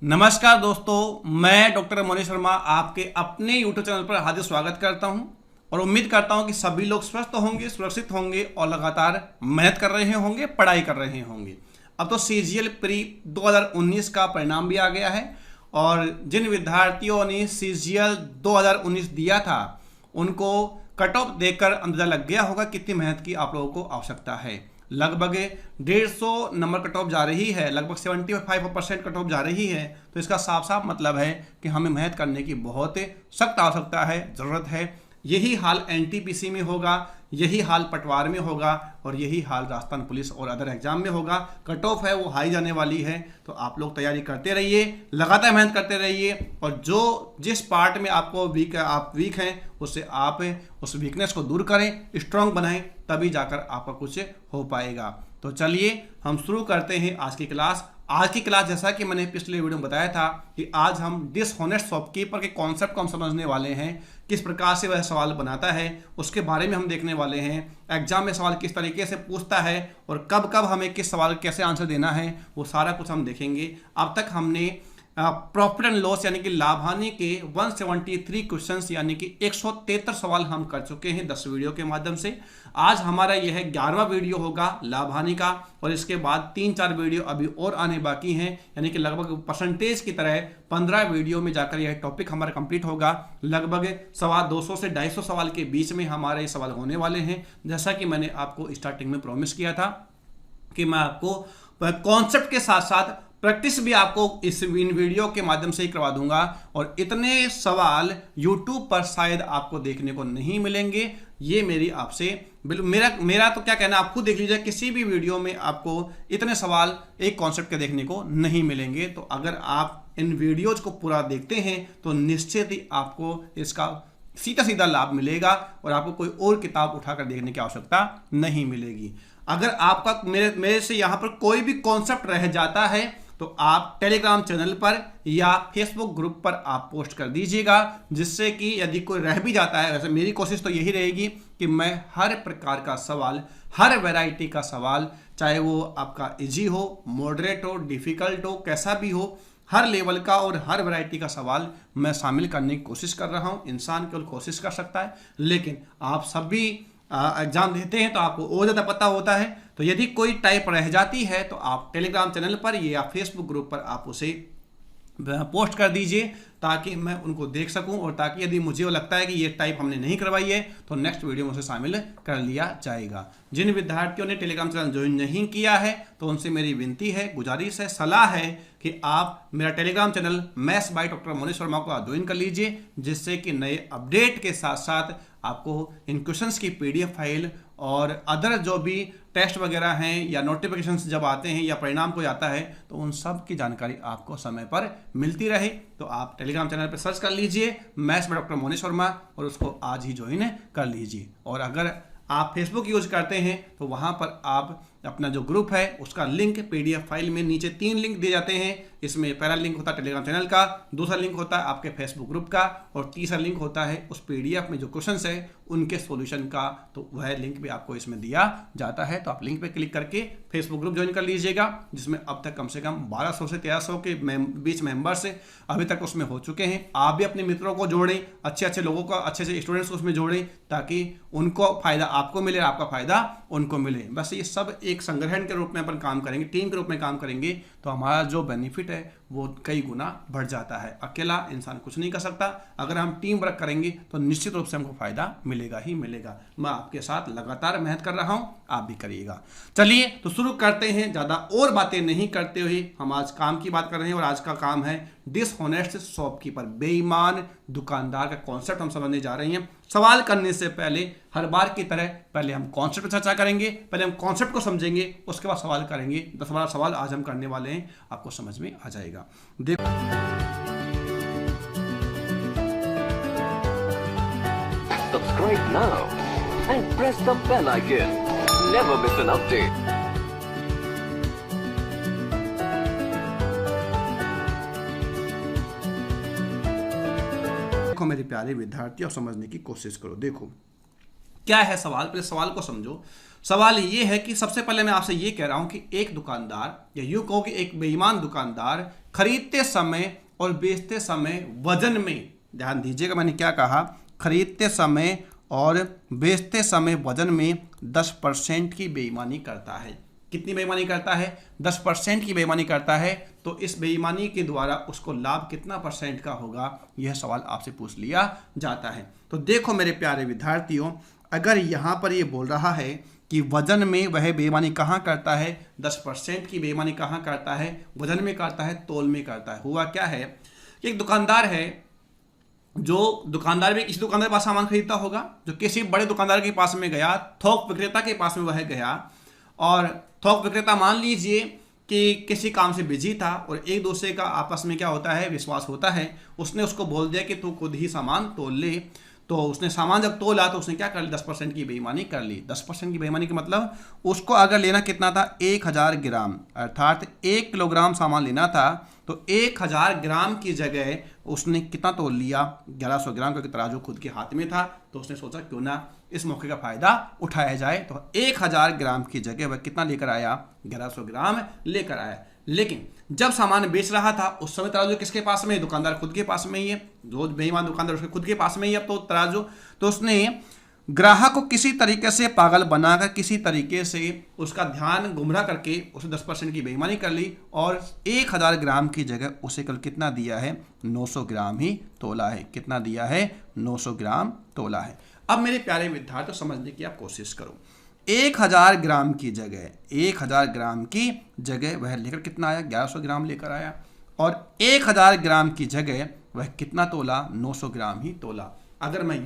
नमस्कार दोस्तों, मैं डॉक्टर मोनी शर्मा आपके अपने यूट्यूब चैनल पर हार्दिक स्वागत करता हूं और उम्मीद करता हूं कि सभी लोग स्वस्थ होंगे, सुरक्षित होंगे और लगातार मेहनत कर रहे होंगे, पढ़ाई कर रहे होंगे। अब तो सीजीएल प्री 2019 का परिणाम भी आ गया है और जिन विद्यार्थियों ने सीजीएल 2019 दिया था उनको कट ऑफ देखकर अंदाजा लग गया होगा कितनी मेहनत की आप लोगों को आवश्यकता है। लगभग 150 नंबर कट ऑफ जा रही है, लगभग 75% कट ऑफ जा रही है। तो इसका साफ साफ मतलब है कि हमें मेहनत करने की बहुत सख्त आवश्यकता है, ज़रूरत है। यही हाल एनटीपीसी में होगा, यही हाल पटवार में होगा और यही हाल राजस्थान पुलिस और अदर एग्जाम में होगा। कट ऑफ है वो हाई जाने वाली है, तो आप लोग तैयारी करते रहिए, लगातार मेहनत करते रहिए और जो जिस पार्ट में आपको आप वीक हैं उससे आप उस वीकनेस को दूर करें, स्ट्रांग बनाएं, तभी जाकर आपका कुछ हो पाएगा। तो चलिए हम शुरू करते हैं आज की क्लास। आज की क्लास जैसा कि मैंने पिछले वीडियो में बताया था कि आज हम डिसऑनेस्ट शॉपकीपर के कॉन्सेप्ट को हम समझने वाले हैं, किस प्रकार से वह सवाल बनाता है उसके बारे में हम देखने वाले हैं। एग्जाम में सवाल किस तरीके से पूछता है और कब कब हमें किस सवाल कैसे आंसर देना है वो सारा कुछ हम देखेंगे। अब तक हमने प्रॉफिट एंड लॉस यानी कि लाभ हानि के 173 क्वेश्चंस यानी कि 173 सवाल हम कर चुके हैं 10 वीडियो के माध्यम से। आज हमारा यह 11वां वीडियो होगा लाभ हानि का और इसके बाद 3-4 वीडियो अभी और आने बाकी हैं, यानी कि लगभग परसेंटेज की तरह 15 वीडियो में जाकर यह टॉपिक हमारा कंप्लीट होगा। लगभग 250 से 250 सवाल के बीच में हमारे ये सवाल होने वाले हैं। जैसा कि मैंने आपको स्टार्टिंग में प्रॉमिस किया था कि मैं आपको कॉन्सेप्ट के साथ साथ प्रैक्टिस भी आपको इन वीडियो के माध्यम से ही करवा दूंगा और इतने सवाल YouTube पर शायद आपको देखने को नहीं मिलेंगे। ये मेरी आपसे मेरा तो क्या कहना, आप खुद देख लीजिए, किसी भी वीडियो में आपको इतने सवाल एक कॉन्सेप्ट के देखने को नहीं मिलेंगे। तो अगर आप इन वीडियोज को पूरा देखते हैं तो निश्चित ही आपको इसका सीधा सीधा लाभ मिलेगा और आपको कोई और किताब उठाकर देखने की आवश्यकता नहीं मिलेगी। अगर आपका मेरे से यहाँ पर कोई भी कॉन्सेप्ट रह जाता है तो आप टेलीग्राम चैनल पर या फेसबुक ग्रुप पर आप पोस्ट कर दीजिएगा, जिससे कि यदि कोई रह भी जाता है, वैसे मेरी कोशिश तो यही रहेगी कि मैं हर प्रकार का सवाल, हर वैरायटी का सवाल, चाहे वो आपका इजी हो, मॉडरेट हो, डिफिकल्ट हो, कैसा भी हो, हर लेवल का और हर वैरायटी का सवाल मैं शामिल करने की कोशिश कर रहा हूं। इंसान केवल कोशिश कर सकता है, लेकिन आप सभी एग्जाम देते हैं तो आपको और ज़्यादा पता होता है। तो यदि कोई टाइप रह जाती है तो आप टेलीग्राम चैनल पर या फेसबुक ग्रुप पर आप उसे पोस्ट कर दीजिए ताकि मैं उनको देख सकूं और ताकि यदि मुझे वो लगता है कि ये टाइप हमने नहीं करवाई है तो नेक्स्ट वीडियो में उसे शामिल कर लिया जाएगा। जिन विद्यार्थियों ने टेलीग्राम चैनल ज्वाइन नहीं किया है तो उनसे मेरी विनती है, गुजारिश है, सलाह है कि आप मेरा Telegram channel maths by doctor Moni Sharma को ज्वाइन कर लीजिए, जिससे कि नए अपडेट के साथ साथ आपको इन क्वेश्चंस की PDF फाइल और अदर जो भी टेस्ट वगैरह हैं या नोटिफिकेशंस जब आते हैं या परिणाम कोई आता है तो उन सब की जानकारी आपको समय पर मिलती रहे। तो आप टेलीग्राम चैनल पर सर्च कर लीजिए maths by doctor Moni Sharma और उसको आज ही ज्वाइन कर लीजिए। और अगर आप फेसबुक यूज करते हैं तो वहाँ पर आप अपना जो ग्रुप है उसका लिंक PDF फाइल में नीचे 3 लिंक दिए जाते हैं। इसमें पहला लिंक होता है टेलीग्राम चैनल का, दूसरा लिंक होता है आपके फेसबुक ग्रुप का और तीसरा लिंक होता है उस PDF में जो क्वेश्चंस है उनके सॉल्यूशन का। तो वह लिंक भी आपको इसमें दिया जाता है। तो आप लिंक पे क्लिक करके फेसबुक ग्रुप ज्वाइन कर लीजिएगा, जिसमें अब तक कम से कम 1200 से 1300 के बीच मेंबर्स अभी तक उसमें हो चुके हैं। आप भी अपने मित्रों को जोड़ें, अच्छे अच्छे लोगों को, अच्छे अच्छे स्टूडेंट्स को उसमें जोड़ें ताकि उनको फायदा आपको मिले, आपका फायदा उनको मिले। बस ये सब एक संग्रहण के रूप में अपन काम करेंगे, टीम के रूप में काम करेंगे तो हमारा जो बेनिफिट है वो कई गुना बढ़ जाता है। अकेला इंसान कुछ नहीं कर सकता, अगर हम टीम वर्क करेंगे तो निश्चित रूप से हमको फायदा मिलेगा ही मिलेगा। मैं आपके साथ लगातार मेहनत कर रहा हूं, आप भी करिएगा। चलिए तो शुरू करते हैं, ज़्यादा और बातें नहीं करते हुए हम आज काम की बात कर रहे हैं और आज का काम है डिसऑनेस्ट शॉपकीपर, बेईमान दुकानदार का कॉन्सेप्ट हम समझने जा रहे हैं। सवाल करने से पहले हर बार की तरह पहले हम कॉन्सेप्ट पर चर्चा करेंगे, पहले हम कॉन्सेप्ट को समझेंगे, उसके बाद सवाल करेंगे। 10-12 सवाल आज हम करने वाले हैं, आपको समझ में आ जाएगा। देखो Subscribe now and press the bell icon. Never miss an update. देखो मेरे प्यारे विद्यार्थियों, समझने की कोशिश करो। देखो क्या है सवाल, पहले सवाल को समझो। सवाल ये है कि सबसे पहले मैं आपसे ये कह रहा हूं कि एक दुकानदार, या यूं कहो कि एक बेईमान दुकानदार खरीदते समय और बेचते समय वजन में, ध्यान दीजिएगा मैंने क्या कहा, खरीदते समय और बेचते समय वजन में 10% की बेईमानी करता है। कितनी बेईमानी करता है? 10% की बेईमानी करता है। तो इस बेईमानी के द्वारा उसको लाभ कितना परसेंट का होगा, यह सवाल आपसे पूछ लिया जाता है। तो देखो मेरे प्यारे विद्यार्थियों, अगर यहाँ पर ये बोल रहा है कि वजन में वह बेईमानी कहाँ करता है, 10% की बेईमानी कहाँ करता है, वजन में करता है, तोल में करता है। हुआ क्या है, एक दुकानदार है, जो दुकानदार भी किसी दुकानदार के पास सामान खरीदता होगा, जो किसी बड़े दुकानदार के पास में गया, थोक विक्रेता के पास में वह गया, और थोक विक्रेता मान लीजिए कि किसी काम से बिजी था और एक दूसरे का आपस में क्या होता है, विश्वास होता है। उसने उसको बोल दिया कि तू खुद ही सामान तोल ले। तो उसने सामान जब तोला तो उसने क्या कर ली, 10% की बेईमानी कर ली। 10% की बेईमानी का मतलब उसको अगर लेना कितना था, 1000 ग्राम, अर्थात 1 किलोग्राम सामान लेना था, तो 1000 ग्राम की जगह उसने कितना तोल लिया, 1100 ग्राम, क्योंकि तराजू खुद के हाथ में था। तो उसने सोचा क्यों ना इस मौके का फायदा उठाया जाए। तो 1000 ग्राम की जगह वह कितना लेकर आया, 1100 ग्राम लेकर आया। लेकिन जब सामान बेच रहा था उस समय तराजू किसके पास में है, दुकानदार खुद के पास में ही है। जो बेईमान दुकानदार उसके खुद के पास में ही है अब तो तराजू। तो उसने ग्राहक को किसी तरीके से पागल बनाकर, किसी तरीके से उसका ध्यान गुमराह करके उसे 10% की बेईमानी कर ली और 1000 ग्राम की जगह उसे कल कितना दिया है, 900 ग्राम ही तोला है। कितना दिया है, 900 ग्राम तोला है। अब मेरे प्यारे विद्यार्थियों समझने की आप कोशिश करो, 1000 ग्राम की जगह, 1000 ग्राम की जगह वह लेकर कितना आया, 1100 ग्राम लेकर आया, और 1000 ग्राम की जगह वह कितना तोला, 900 ग्राम ही तोला। अगर मैं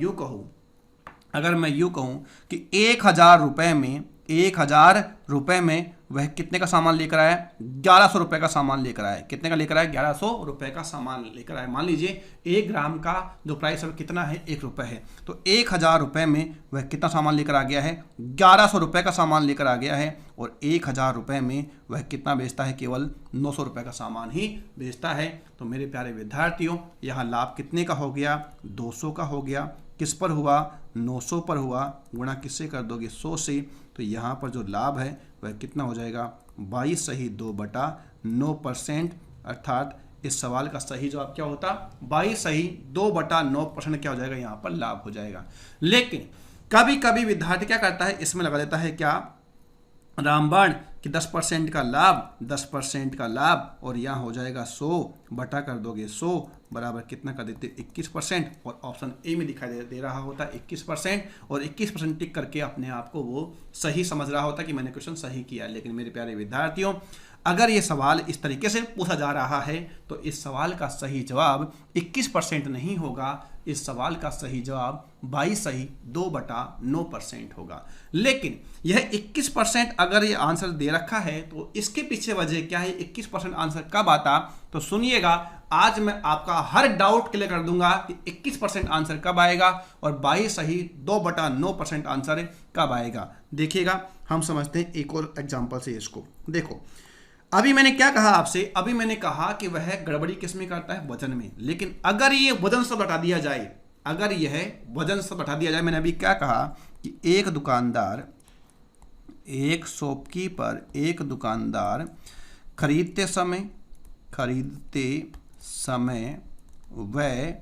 यूं कहूं कि 1000 रुपए में, 1000 रुपए में वह कितने का सामान लेकर आया, 1100 रुपए का सामान लेकर आया। कितने का लेकर आया, 1100 रुपए का सामान लेकर आया। मान लीजिए 1 ग्राम का जो प्राइस है कितना है, 1 रुपए है। तो 1000 रुपए में वह कितना सामान लेकर आ गया है, 1100 रुपए का सामान लेकर आ गया है। और 1000 रुपए में वह कितना बेचता है, केवल 900 रुपए का सामान ही बेचता है। तो मेरे प्यारे विद्यार्थियों, यहाँ लाभ कितने का हो गया, 200 का हो गया। किस पर हुआ, 900 पर हुआ। गुणा किससे कर दोगे, 100 से। तो यहाँ पर जो लाभ है वह कितना हो जाएगा, 22 सही 2/9%। अर्थात इस सवाल का सही जवाब क्या होता, 22 सही 2/9% क्या हो जाएगा, यहाँ पर लाभ हो जाएगा। लेकिन कभी कभी विद्यार्थी क्या करता है, इसमें लगा देता है क्या, रामबाण कि 10% का लाभ, 10% का लाभ, और यहाँ हो जाएगा 100 बटा कर दोगे 100 बराबर कितना कर देते, 21%। और ऑप्शन ए में दिखाई दे रहा होता 21%, और 21% टिक करके अपने आप को वो सही समझ रहा होता कि मैंने क्वेश्चन सही किया। लेकिन मेरे प्यारे विद्यार्थियों, अगर ये सवाल इस तरीके से पूछा जा रहा है तो इस सवाल का सही जवाब 21% नहीं होगा। इस सवाल का सही जवाब 22 सही 2/9% होगा। लेकिन यह 21% अगर ये आंसर दे रखा है तो इसके पीछे वजह क्या है, 21% आंसर कब आता, तो सुनिएगा। आज मैं आपका हर डाउट क्लियर कर दूंगा कि 21% आंसर कब आएगा और 22 सही 2/9% आंसर कब आएगा। देखिएगा, हम समझते हैं एक और एग्जांपल से इसको। देखो, अभी मैंने क्या कहा आपसे, अभी मैंने कहा कि वह गड़बड़ी किस में करता है, वजन में। लेकिन अगर ये वजन से हटा दिया जाए, अगर यह वजन से हटा दिया जाए, मैंने अभी क्या कहा कि एक दुकानदार, एक शॉपकीपर, एक दुकानदार खरीदते समय वह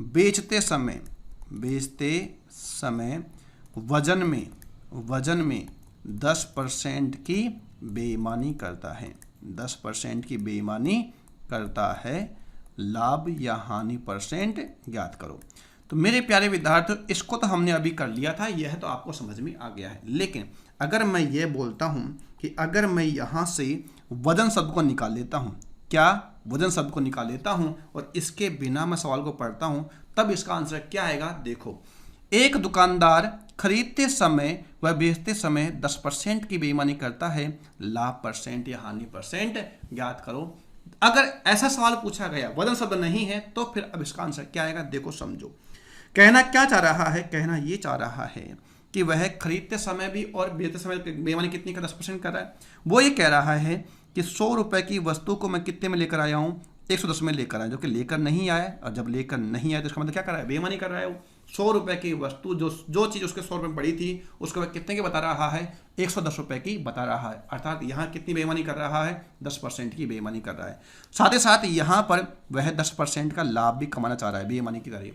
बेचते समय वजन में 10% की बेईमानी करता है, 10% की बेईमानी करता है। लाभ या हानि परसेंट ज्ञात करो। तो मेरे प्यारे विद्यार्थियों, इसको तो हमने अभी कर लिया था, यह तो आपको समझ में आ गया है। लेकिन अगर मैं ये बोलता हूं कि अगर मैं यहां से वजन शब्द को निकाल लेता हूं, क्या वजन शब्द को निकाल लेता हूं और इसके बिना मैं सवाल को पढ़ता हूं, तब इसका आंसर क्या आएगा। देखो, एक दुकानदार खरीदते समय व बेचते समय 10% की बेईमानी करता है। लाभ परसेंट या हानि परसेंट ज्ञात करो। अगर ऐसा सवाल पूछा गया, वजन शब्द नहीं है, तो फिर अब इसका आंसर क्या आएगा, देखो समझो। कहना क्या चाह रहा है, कहना ये चाह रहा है कि वह खरीदते समय भी और बेचते समय बेईमानी कितनी का 10% कर रहा है। वो ये कह रहा है कि 100 रुपए की वस्तु को मैं कितने में लेकर आया हूँ, 110 में लेकर आया, जो कि लेकर नहीं आया। और जब लेकर नहीं आया तो इसका मतलब क्या कर रहा है, बेईमानी कर रहा है वो। 100 रुपए की वस्तु जो चीज़ उसके 100 रुपये में पड़ी थी उसको वह कितने की बता रहा है, 110 रुपये की बता रहा है। अर्थात यहाँ कितनी बेईमानी कर रहा है, 10% की बेईमानी कर रहा है। साथ ही साथ यहाँ पर वह 10% का लाभ भी कमाना चाह रहा है बेईमानी की तरह।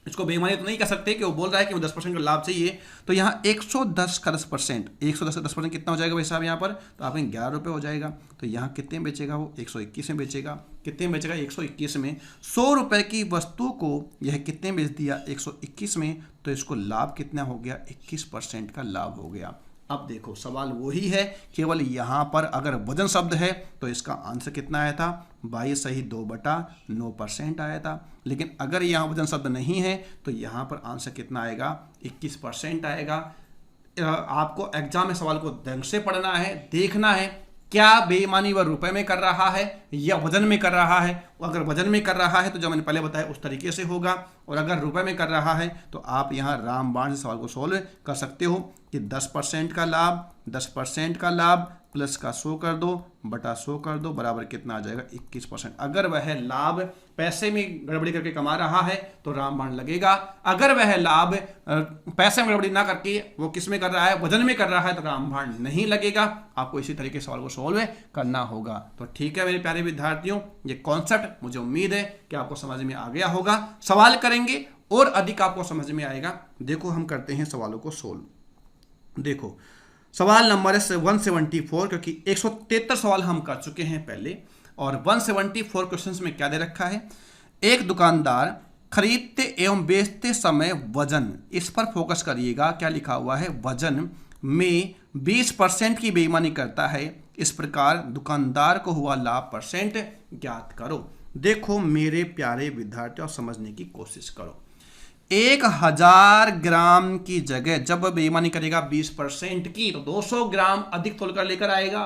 इसको बेईमानी तो नहीं कह सकते कि वो बोल रहा है कि वो 10% का लाभ चाहिए। तो यहाँ 110 का 10%, 110 का 10% कितना हो जाएगा भाई साहब यहाँ पर, तो आपके 11 रुपये हो जाएगा। तो यहाँ कितने में बेचेगा वो, 121 में बेचेगा। कितने में बेचेगा, 121 में। 100 रुपये की वस्तु को यह कितने में बेच दिया, 121 में। तो इसको लाभ कितना हो गया, 21% का लाभ हो गया। अब देखो सवाल वही है, केवल यहाँ पर अगर वजन शब्द है तो इसका आंसर कितना आया था, 22 सही 2/9% आया था। लेकिन अगर यहाँ वजन शब्द नहीं है तो यहाँ पर आंसर कितना आएगा, 21% आएगा। आपको एग्जाम में सवाल को ढंग से पढ़ना है, देखना है क्या बेईमानी वह रुपए में कर रहा है या वजन में कर रहा है। अगर वजन में कर रहा है तो जो मैंने पहले बताया उस तरीके से होगा, और अगर रुपए में कर रहा है तो आप यहाँ रामबाण से सवाल को सोल्व कर सकते हो कि 10% का लाभ, 10% का लाभ प्लस का 100 कर दो बटा 100 कर दो बराबर कितना आ जाएगा, 21%। अगर वह लाभ पैसे में गड़बड़ी करके कमा रहा है तो रामबाण लगेगा। अगर वह लाभ पैसे में गड़बड़ी ना करके वो किस में कर रहा है, वजन में कर रहा है, तो रामबाण नहीं लगेगा। आपको इसी तरीके से सवाल को सोल्व करना होगा। तो ठीक है मेरे प्यारे विद्यार्थियों, ये कॉन्सेप्ट मुझे उम्मीद है कि आपको समझ में आ गया होगा। सवाल करेंगे और अधिक आपको समझ में आएगा। देखो हम करते हैं सवालों को सोल्व। देखो सवाल नंबर है 174, क्योंकि 173 सवाल हम कर चुके हैं पहले, और 174 क्वेश्चंस में क्या दे रखा है, एक दुकानदार खरीदते एवं बेचते समय वजन, इस पर फोकस करिएगा। क्या लिखा हुआ है, वजन में 20% की बेईमानी करता है। इस प्रकार दुकानदार को हुआ लाभ परसेंट ज्ञात करो। देखो मेरे प्यारे विद्यार्थियों, समझने की कोशिश करो। 1000 ग्राम की जगह जब बेईमानी करेगा 20% की, तो 200 ग्राम अधिक तोल कर लेकर आएगा।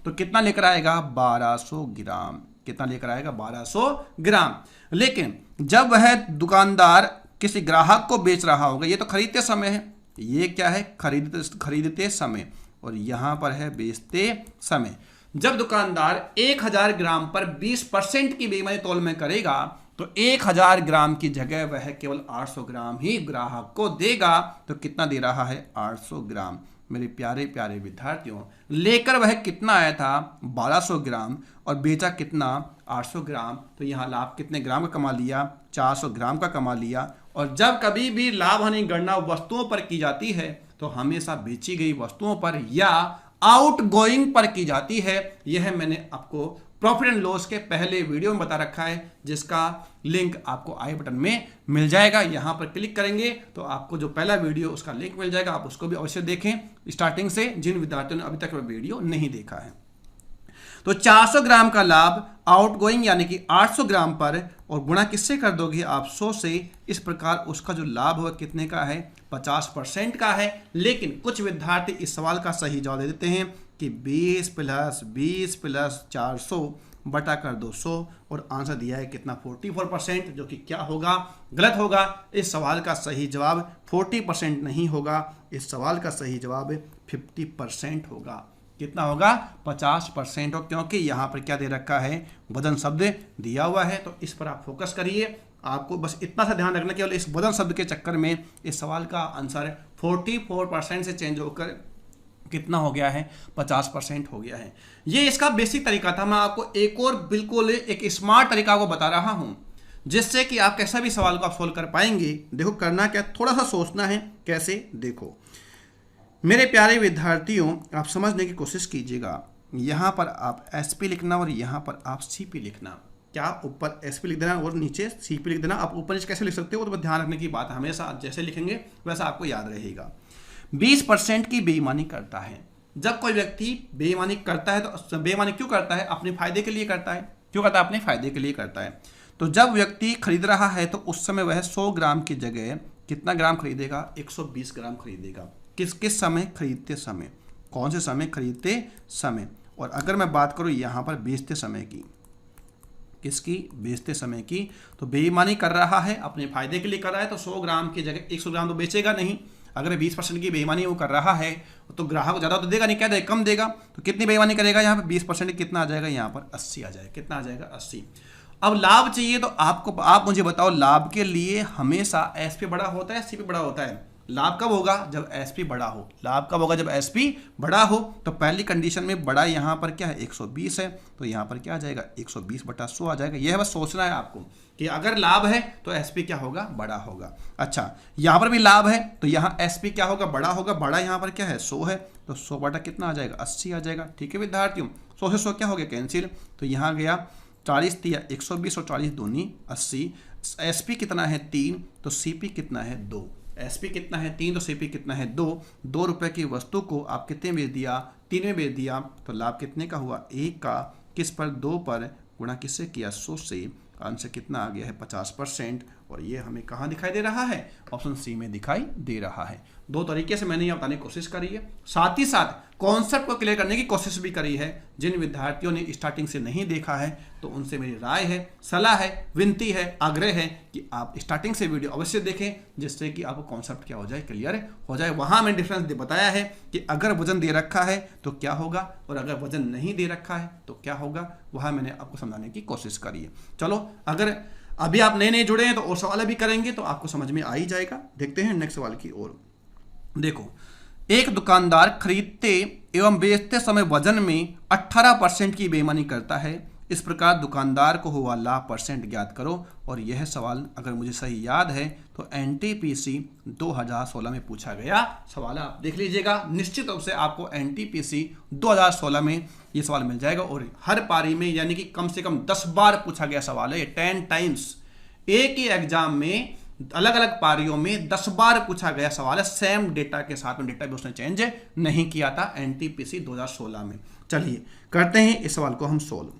तो कितना लेकर आएगा, 1200 ग्राम। कितना लेकर आएगा, 1200 ग्राम। लेकिन जब वह दुकानदार किसी ग्राहक को बेच रहा होगा, ये तो खरीदते समय है, ये क्या है, खरीदते समय, और यहां पर है बेचते समय। जब दुकानदार 1000 ग्राम पर 20% की बेईमानी तोल में करेगा तो 1000 ग्राम की जगह वह केवल 800 ग्राम ही ग्राहक को देगा। तो कितना दे रहा है, 800 ग्राम। मेरे प्यारे प्यारे विद्यार्थियों, लेकर वह कितना आया था, 1200 ग्राम, और बेचा कितना, 800 ग्राम। तो यहाँ लाभ कितने ग्राम का कमा लिया, 400 ग्राम का कमा लिया। और जब कभी भी लाभ हानि गणना वस्तुओं पर की जाती है तो हमेशा बेची गई वस्तुओं पर या आउट गोइंग पर की जाती है। यह मैंने आपको प्रॉफिट एंड लॉस के पहले वीडियो में बता रखा है, जिसका लिंक आपको आई बटन में मिल जाएगा। यहां पर क्लिक करेंगे तो आपको जो पहला वीडियो उसका लिंक मिल जाएगा, आप उसको भी अवश्य देखें स्टार्टिंग से, जिन विद्यार्थियों ने अभी तक वह वीडियो नहीं देखा है। तो 400 ग्राम का लाभ आउटगोइंग यानी कि 800 ग्राम पर, और गुणा किससे कर दोगे आप, 100 से। इस प्रकार उसका जो लाभ हुआ कितने का है, 50% का है। लेकिन कुछ विद्यार्थी इस सवाल का सही जवाब दे देते हैं कि 20 प्लस 400 बटा कर 200, और आंसर दिया है कितना, 44%, जो कि क्या होगा, गलत होगा। इस सवाल का सही जवाब 40% नहीं होगा, इस सवाल का सही जवाब 50% होगा। कितना होगा, 50% हो, क्योंकि यहाँ पर क्या दे रखा है, वजन शब्द दिया हुआ है। तो इस पर आप फोकस करिए। आपको बस इतना सा ध्यान रखना, केवल इस वजन शब्द के चक्कर में इस सवाल का आंसर 44% से चेंज होकर कितना हो गया है, 50% हो गया है। ये इसका बेसिक तरीका था। मैं आपको एक और बिल्कुल एक स्मार्ट तरीका को बता रहा हूं, जिससे कि आप कैसा भी सवाल को आप सोल्व कर पाएंगे। देखो करना क्या, थोड़ा सा सोचना है कैसे। देखो मेरे प्यारे विद्यार्थियों, आप समझने की कोशिश कीजिएगा। यहां पर आप SP लिखना और यहां पर आप CP लिखना। क्या ऊपर SP लिख देना और नीचे CP लिख देना। आप ऊपर नीचे कैसे लिख सकते हो, तो ध्यान रखने की बात है। हमेशा जैसे लिखेंगे वैसा आपको याद रहेगा। 20% की बेईमानी करता है। जब कोई व्यक्ति बेईमानी करता है तो बेईमानी क्यों करता है, अपने फायदे के लिए करता है। क्यों करता है, अपने फायदे के लिए करता है। तो जब व्यक्ति खरीद रहा है तो उस समय वह 100 ग्राम की जगह कितना ग्राम खरीदेगा, 120 ग्राम खरीदेगा। किस समय, खरीदते समय। कौन से समय, खरीदते समय। और अगर मैं बात करूं यहां पर बेचते समय की, किसकी, बेचते समय की, तो बेईमानी कर रहा है, अपने फायदे के लिए कर रहा है। तो 100 ग्राम की जगह 100 ग्राम तो बेचेगा नहीं। अगर 20% की बेईमानी वो कर रहा है तो ग्राहक को ज़्यादा तो देगा नहीं, क्या देगा, कम देगा। तो कितनी बेईमानी करेगा, यहाँ पर 20% कितना आ जाएगा, यहाँ पर 80 आ जाएगा। कितना आ जाएगा, 80। अब लाभ चाहिए तो आप मुझे बताओ, लाभ के लिए हमेशा एसपी बड़ा होता है सीपी बड़ा होता है? लाभ कब होगा? जब एसपी बड़ा हो। लाभ कब होगा? जब एसपी बड़ा हो। तो पहली कंडीशन में बड़ा यहाँ पर क्या है 120 है, तो यहाँ पर क्या आ जाएगा 120/100 आ जाएगा। यह बस सोचना है आपको कि अगर लाभ है तो एसपी क्या होगा? बड़ा होगा। अच्छा, यहाँ पर भी लाभ है तो यहाँ एसपी क्या होगा? बड़ा होगा। बड़ा यहाँ पर क्या है 100 है, तो 100 बटा कितना आ जाएगा 80 आ जाएगा। ठीक है विद्यार्थियों, 100 से 100 क्या हो गया कैंसिल, तो यहाँ गया 40 तिया 120 और 40 दूनी 80। एसपी कितना है 3, तो सीपी कितना है 2। एसपी कितना है 3, तो सीपी कितना है 2। 2 रुपए की वस्तु को आप कितने में बेच दिया? 3 में बेच दिया। तो लाभ कितने का हुआ? 1 का किस पर? 2 पर गुणा किससे किया? 100 से। आंसर कितना आ गया है 50%। और ये हमें कहाँ दिखाई दे रहा है? ऑप्शन सी में दिखाई दे रहा है। दो तरीके से मैंने ये बताने की कोशिश करी है, साथ ही साथ कॉन्सेप्ट को क्लियर करने की कोशिश भी करी है। जिन विद्यार्थियों ने स्टार्टिंग से नहीं देखा है तो उनसे मेरी राय है, सलाह है, विनती है, आग्रह है कि आप स्टार्टिंग से वीडियो अवश्य देखें, जिससे कि आपको कॉन्सेप्ट क्या हो जाए, क्लियर हो जाए। वहां मैंने डिफरेंस बताया है कि अगर वजन दे रखा है तो क्या होगा और अगर वजन नहीं दे रखा है तो क्या होगा, वहां मैंने आपको समझाने की कोशिश करी है। चलो, अगर अभी आप नए नए जुड़े हैं तो और सवाल भी करेंगे तो आपको समझ में आ ही जाएगा। देखते हैं नेक्स्ट सवाल की ओर। देखो, एक दुकानदार खरीदते एवं बेचते समय वजन में 18% की बेईमानी करता है। इस प्रकार दुकानदार को हुआ लाभ परसेंट ज्ञात करो। और यह सवाल अगर मुझे सही याद है तो एनटीपीसी 2016 में पूछा गया सवाल है। आप देख लीजिएगा, निश्चित रूप से आपको एनटीपीसी 2016 में यह सवाल मिल जाएगा। और हर पारी में यानी कि कम से कम 10 बार पूछा गया सवाल है, 10 टाइम्स। एक ही एग्जाम में अलग अलग पारियों में 10 बार पूछा गया सवाल है, सेम डेटा के साथ में। डेटा भी उसने चेंज नहीं किया था एनटीपीसी 2016 में। चलिए करते हैं इस सवाल को हम सोल्व।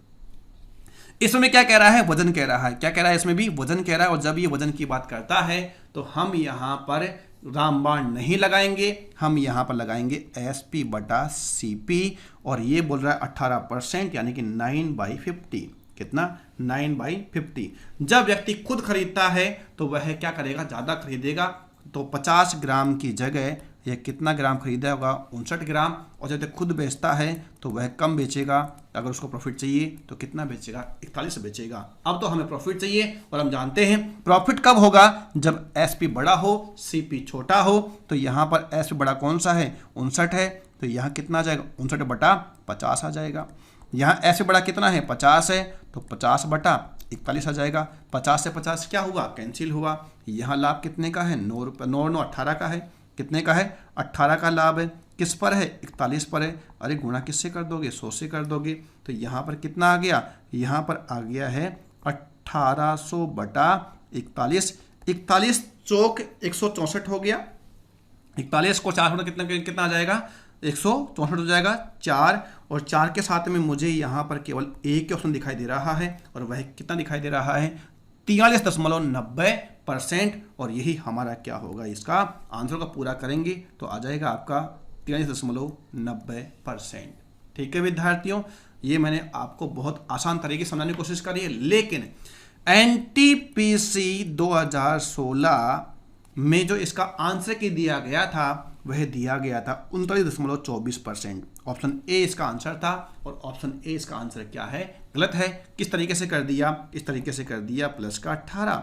इसमें क्या कह रहा है? वजन कह रहा है। क्या कह रहा है? इसमें भी वजन कह रहा है। और जब ये वजन की बात करता है तो हम यहां पर रामबाण नहीं लगाएंगे, हम यहां पर लगाएंगे SP/CP। और ये बोल रहा है 18% यानी कि 9/50। कितना? 9/50। जब व्यक्ति खुद खरीदता है तो वह क्या करेगा? ज़्यादा खरीदेगा। तो 50 ग्राम की जगह यह कितना ग्राम खरीदा होगा? 59 ग्राम। और जब खुद बेचता है तो वह कम बेचेगा। अगर उसको प्रॉफिट चाहिए तो कितना बेचेगा? 41 बेचेगा। अब तो हमें प्रॉफिट चाहिए और हम जानते हैं प्रॉफिट कब होगा? जब एसपी बड़ा हो, सीपी छोटा हो। तो यहाँ पर एसपी बड़ा कौन सा है? 59 है। तो यहाँ कितना आ जाएगा? 59/50 आ जाएगा। यहाँ एसपी बड़ा कितना है? 50 है। तो 50/41 आ जाएगा। 50 से 50 क्या हुआ? कैंसिल हुआ। यहाँ लाभ कितने का है? 9 रुपये। 9 9 18 का है। कितने का है? 18 का लाभ है। किस पर है? 41 पर है। अरे गुणा किससे कर दोगे? 100 से कर दोगे। तो यहाँ पर कितना आ गया? यहाँ पर आ गया है 1800/41। 41 चौक 164 हो गया। 41 को 4 कितना आ जाएगा? 164 हो जाएगा। 4 और 4 के साथ में मुझे यहाँ पर केवल एक ही ऑप्शन दिखाई दे रहा है और वह कितना दिखाई दे रहा है? 43.90%। और यही हमारा क्या होगा? इसका आंसर का पूरा करेंगे तो आ जाएगा आपका 43.90%। ठीक है विद्यार्थियों, ये मैंने आपको बहुत आसान तरीके से समझाने की कोशिश करी है। लेकिन एनटीपीसी 2016 में जो इसका आंसर की दिया गया था वह दिया गया था 39.24%। ऑप्शन ए इसका आंसर था। और ऑप्शन ए इसका आंसर क्या है? गलत है। किस तरीके से कर दिया? इस तरीके से कर दिया, प्लस का 18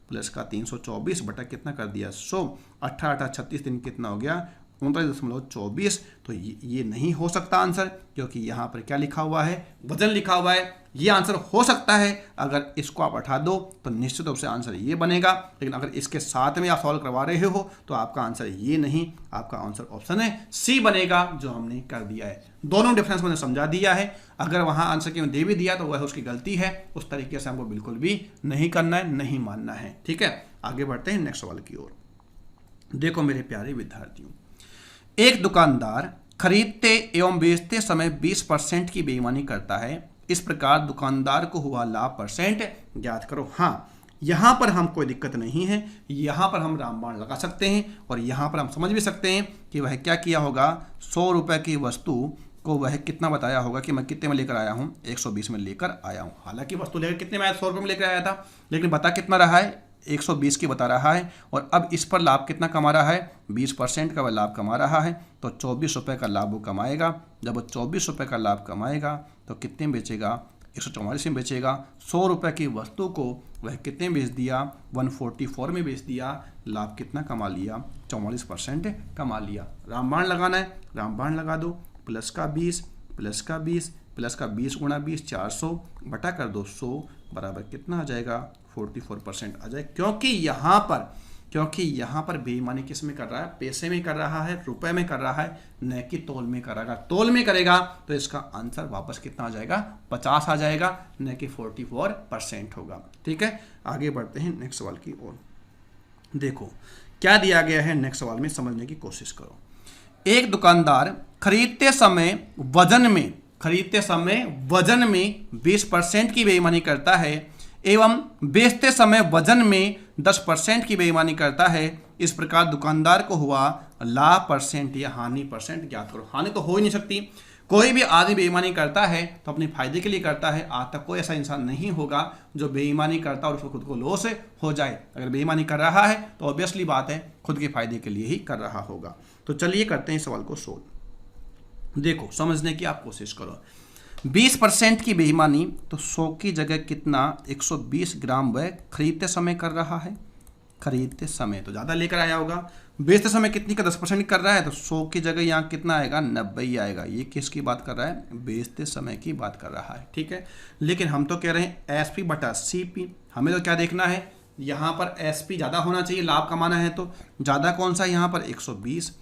प्लस का 324 बटा कितना कर दिया? 100। 18 36 दिन कितना हो गया? 39.24। तो ये नहीं हो सकता आंसर, क्योंकि यहाँ पर क्या लिखा हुआ है? वजन लिखा हुआ है। ये आंसर हो सकता है अगर इसको आप हटा दो तो निश्चित रूप से आंसर ये बनेगा। लेकिन अगर इसके साथ में आप सॉल्व करवा रहे हो तो आपका आंसर ये नहीं, आपका आंसर ऑप्शन है सी बनेगा, जो हमने कर दिया है। दोनों डिफरेंस मैंने समझा दिया है। अगर वहाँ आंसर की दे भी दिया तो वह उसकी गलती है। उस तरीके से हमको बिल्कुल भी नहीं करना है, नहीं मानना है। ठीक है, आगे बढ़ते हैं नेक्स्ट सवाल की ओर। देखो मेरे प्यारे विद्यार्थियों, एक दुकानदार खरीदते एवं बेचते समय 20% की बेईमानी करता है। इस प्रकार दुकानदार को हुआ लाभ परसेंट ज्ञात करो। हाँ, यहाँ पर हम कोई दिक्कत नहीं है, यहाँ पर हम रामबाण लगा सकते हैं और यहाँ पर हम समझ भी सकते हैं कि वह क्या किया होगा। 100 रुपये की वस्तु को वह कितना बताया होगा कि मैं कितने में लेकर आया हूँ? 120 में लेकर आया हूँ। हालांकि वस्तु लेकर कितने में आया? 100 रुपये में लेकर आया था, लेकिन बता कितना रहा है? 120 की बता रहा है। और अब इस पर लाभ कितना कमा रहा है? 20% का वह लाभ कमा रहा है। तो 24 रुपये का लाभ वो कमाएगा। जब वो 24 रुपये का लाभ कमाएगा तो कितने में बेचेगा? 144 में बेचेगा। 100 रुपये की वस्तु को वह कितने बेच दिया, 144 में बेच दिया। लाभ कितना कमा लिया, 44% कमा लिया। रामबाण लगाना है, रामबाण लगा दो। प्लस का 20 प्लस का 20 प्लस का 20 गुणा 20 400 बटा कर दो 100 बराबर कितना आ जाएगा, 44% आ जाए। क्योंकि यहाँ पर बेईमानी किस में कर रहा है, पैसे में कर रहा है, रुपए में कर रहा है, न कि तोल में करेगा। तोल में करेगा तो इसका आंसर वापस कितना आ जाएगा, 50 आ जाएगा, न कि 44% होगा। ठीक है, आगे बढ़ते हैं नेक्स्ट सवाल की ओर। देखो क्या दिया गया है नेक्स्ट सवाल में, समझने की कोशिश करो। एक दुकानदार खरीदते समय वजन में 20% की बेईमानी करता है एवं बेचते समय वजन में 10% की बेईमानी करता है। इस प्रकार दुकानदार को हुआ लाभ परसेंट या हानि परसेंट ज्ञात करो। हानि तो हो ही नहीं सकती, कोई भी आदमी बेईमानी करता है तो अपने फायदे के लिए करता है। आज तक कोई ऐसा इंसान नहीं होगा जो बेईमानी करता और उसको खुद को लॉस हो जाए। अगर बेईमानी कर रहा है तो ऑब्वियसली बात है खुद के फायदे के लिए ही कर रहा होगा। तो चलिए करते हैं सवाल को सोल्व। देखो समझने की आप कोशिश करो। 20% की बेईमानी तो 100 की जगह कितना 120 ग्राम वह खरीदते समय कर रहा है। खरीदते समय तो ज़्यादा लेकर आया होगा। बेचते समय कितनी का 10% कर रहा है तो 100 की जगह यहाँ कितना आएगा, 90 ही आएगा। ये किसकी बात कर रहा है, बेचते समय की बात कर रहा है। ठीक है, लेकिन हम तो कह रहे हैं SP बटा CP। हमें तो क्या देखना है, यहाँ पर SP ज़्यादा होना चाहिए, लाभ कमाना है। तो ज़्यादा कौन सा है यहाँ पर, 120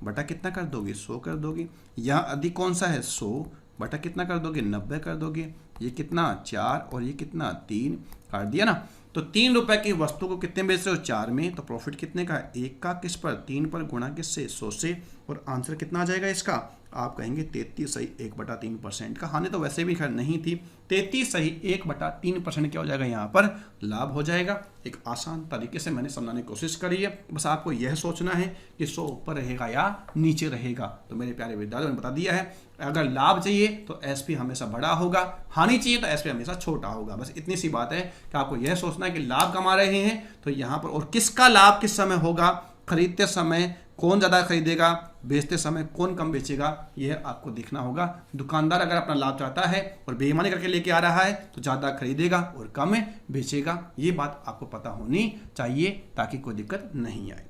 बटा कितना कर दोगे, 100 कर दोगे। यहाँ अधिक कौन सा है, 100 बटा कितना कर दोगे, 90 कर दोगे। ये कितना 4 और ये कितना 3 काट दिया ना। तो 3 रुपए की वस्तु को कितने बेच रहे हो, 4 में। तो प्रॉफिट कितने का है, 1 का किस पर, 3 पर, गुणा किससे, 100 से। और आंसर कितना आ जाएगा इसका, आप कहेंगे 33 सही 1/3% का। हानि तो वैसे भी खैर नहीं थी। 33 सही 1/3% क्या हो जाएगा, यहाँ पर लाभ हो जाएगा। एक आसान तरीके से मैंने समझाने की कोशिश करी है। बस आपको यह सोचना है कि 100 ऊपर रहेगा या नीचे रहेगा। तो मेरे प्यारे विद्यार्थियों ने बता दिया है, अगर लाभ चाहिए तो SP हमेशा बड़ा होगा, हानि चाहिए तो SP हमेशा छोटा होगा। बस इतनी सी बात है कि आपको यह सोचना है कि लाभ कमा रहे हैं तो यहाँ पर, और किसका लाभ किस समय होगा, खरीदते समय कौन ज़्यादा खरीदेगा, बेचते समय कौन कम बेचेगा, यह आपको देखना होगा। दुकानदार अगर अपना लाभ चाहता है और बेईमानी करके लेके आ रहा है तो ज़्यादा खरीदेगा और कम बेचेगा। ये बात आपको पता होनी चाहिए ताकि कोई दिक्कत नहीं आए।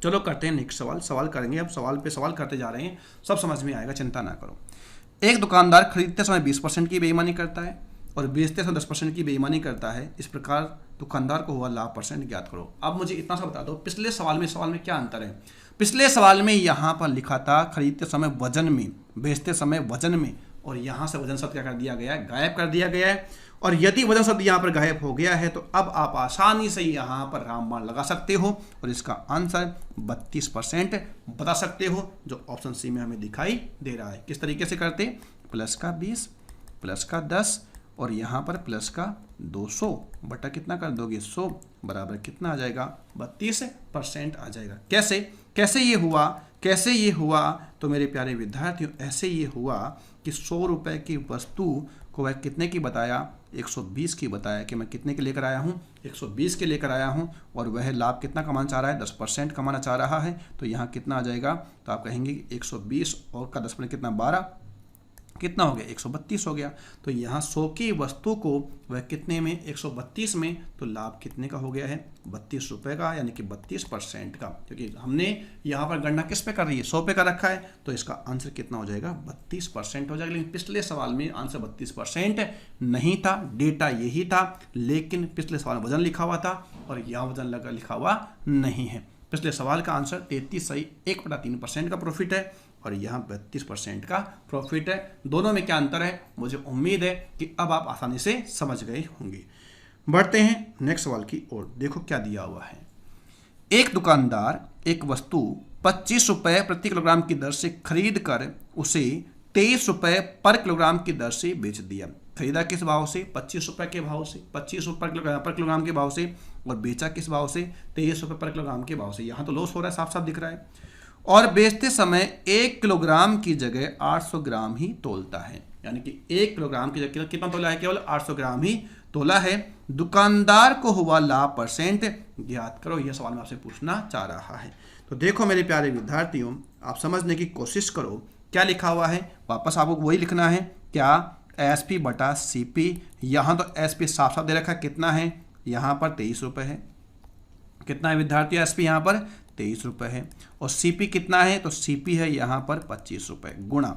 चलो करते हैं नेक्स्ट सवाल करेंगे। अब सवाल पे सवाल करते जा रहे हैं, सब समझ में आएगा, चिंता ना करो। एक दुकानदार खरीदते समय 20% की बेईमानी करता है और बेचते समय 10% की बेईमानी करता है। इस प्रकार दुकानदार को हुआ लाभ परसेंट ज्ञात करो। अब मुझे इतना सा बता दो, पिछले सवाल में क्या अंतर है। पिछले सवाल में यहाँ पर लिखा था खरीदते समय वजन में, बेचते समय वजन में, और यहाँ से वजन शब्द क्या कर दिया गया है, गायब कर दिया गया है। और यदि वजन शब्द यहाँ पर गायब हो गया है तो अब आप आसानी से यहाँ पर रामबाण लगा सकते हो और इसका आंसर 32% बता सकते हो, जो ऑप्शन सी में हमें दिखाई दे रहा है। किस तरीके से करते, प्लस का 20 प्लस का 10 और यहाँ पर प्लस का 200 बटा कितना कर दोगे, 100 बराबर कितना आ जाएगा, 32% आ जाएगा। कैसे ये हुआ तो मेरे प्यारे विद्यार्थियों, ऐसे ये हुआ कि 100 रुपए की वस्तु को वह कितने की बताया, 120 की बताया कि मैं कितने के लेकर आया हूँ, 120 के लेकर आया हूँ। और वह लाभ कितना कमाना चाह रहा है, 10% कमाना चाह रहा है। तो यहाँ कितना आ जाएगा, तो आप कहेंगे कि 120 और का 10% कितना, 12, कितना हो गया, 132 हो गया। तो यहाँ 100 की वस्तु को वह कितने में, 132 में, तो लाभ कितने का हो गया है, 32 रुपये का, यानी कि 32% का। क्योंकि हमने यहाँ पर गणना किस पे कर रही है, 100 पे का रखा है, तो इसका आंसर कितना हो जाएगा, 32% हो जाएगा। लेकिन पिछले सवाल में आंसर 32% नहीं था, डेटा यही था, लेकिन पिछले सवाल में वजन लिखा हुआ था और यहाँ वजन लिखा हुआ नहीं है। पिछले सवाल का आंसर 33 सही 1/3% का प्रॉफिट है और यहाँ 32% का प्रॉफिट है। दोनों में क्या अंतर है, मुझे उम्मीद है कि अब आप आसानी से समझ गए होंगे। बढ़ते हैं नेक्स्ट सवाल की ओर। देखो क्या दिया हुआ है। एक दुकानदार एक वस्तु 25 रुपये प्रति किलोग्राम की दर से खरीद कर उसे 23 रुपये पर किलोग्राम की दर से बेच दिया। खरीदा किस भाव से, 25 रुपये के भाव से, 25 रुपये पर किलोग्राम के भाव से, और बेचा किस भाव से, 23 रुपये पर किलोग्राम के भाव से। यहाँ तो लॉस हो रहा है, साफ साफ दिख रहा है। और बेचते समय 1 किलोग्राम की जगह 800 ग्राम ही तोलता है, यानी कि 1 किलोग्राम की जगह कितना तोला है, केवल 800 ग्राम ही तोला है। दुकानदार को हुआ लाभ परसेंट ज्ञात करो, यह सवाल मैं आपसे पूछना चाह रहा है। तो देखो मेरे प्यारे विद्यार्थियों, आप समझने की कोशिश करो क्या लिखा हुआ है। वापस आपको वही लिखना है, क्या एसपी बटा सीपी। यहाँ तो एसपी साफ साफ दे रखा है, कितना है यहाँ पर 23 रुपये है। कितना है विद्यार्थी एसपी यहाँ पर 23 रुपये है। और सीपी कितना है, तो सीपी है यहाँ पर 25 रुपये गुणा।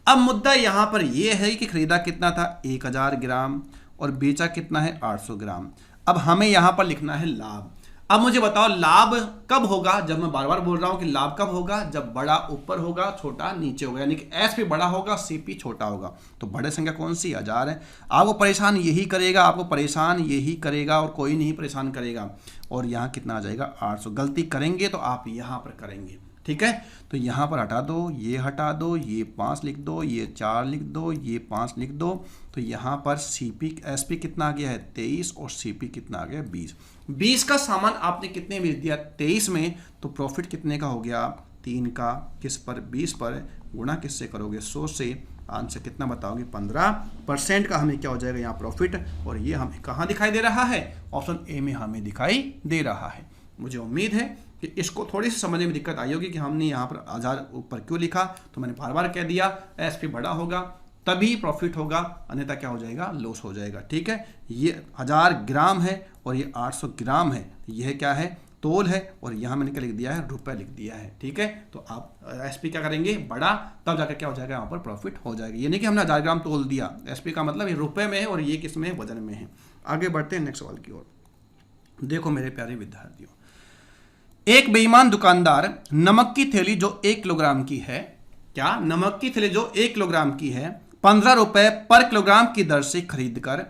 अब मुद्दा यहाँ पर यह है कि खरीदा कितना था 1000 ग्राम और बेचा कितना है 800 ग्राम। अब हमें यहाँ पर लिखना है लाभ। अब मुझे बताओ लाभ कब होगा, जब मैं बार बार बोल रहा हूं कि लाभ कब होगा, जब बड़ा ऊपर होगा छोटा नीचे होगा, यानी कि एसपी बड़ा होगा सीपी छोटा होगा। तो बड़े संख्या कौन सी 1000 है। आपको परेशान यही करेगा, आपको परेशान यही करेगा और कोई नहीं परेशान करेगा। और यहाँ कितना आ जाएगा 800। गलती करेंगे तो आप यहाँ पर करेंगे, ठीक है। तो यहाँ पर हटा दो, ये हटा दो, ये 5 लिख दो, ये 4 लिख दो, ये 5 लिख दो। तो यहाँ पर सीपी एसपी कितना आ गया है 23 और सीपी कितना आ गया 20। 20 का सामान आपने कितने बेच दिया 23 में, तो प्रॉफिट कितने का हो गया 3 का, किस पर 20 पर, गुणा किससे करोगे 100 से। आंसर कितना बताओगे 15% का हमें क्या हो जाएगा यहाँ प्रॉफिट। और ये हमें कहाँ दिखाई दे रहा है, ऑप्शन ए में हमें दिखाई दे रहा है। मुझे उम्मीद है कि इसको थोड़ी सी समझने में दिक्कत आई होगी कि हमने यहाँ पर 1000 ऊपर क्यों लिखा। तो मैंने बार बार कह दिया एसपी बड़ा होगा तभी प्रॉफिट होगा, अन्यथा क्या हो जाएगा लॉस हो जाएगा, ठीक है। ये 1000 ग्राम है और ये 800 ग्राम है, यह क्या है तोल है, और यहाँ मैंने क्या लिख दिया है रुपए लिख दिया है, ठीक है। तो आप एसपी क्या करेंगे बड़ा, तब जाकर क्या हो जाएगा यहाँ पर प्रॉफिट हो जाएगा। ये नहीं कि हमने 1000 ग्राम तोल दिया, एसपी का मतलब ये रुपए में है और ये किस में है वजन में है। आगे बढ़ते हैं नेक्स्ट सवाल की ओर। देखो मेरे प्यारे विद्यार्थियों, एक बेईमान दुकानदार नमक की थैली जो 1 किलोग्राम की है, क्या नमक की थैली जो 1 किलोग्राम की है 15 रुपए पर किलोग्राम की दर से खरीदकर,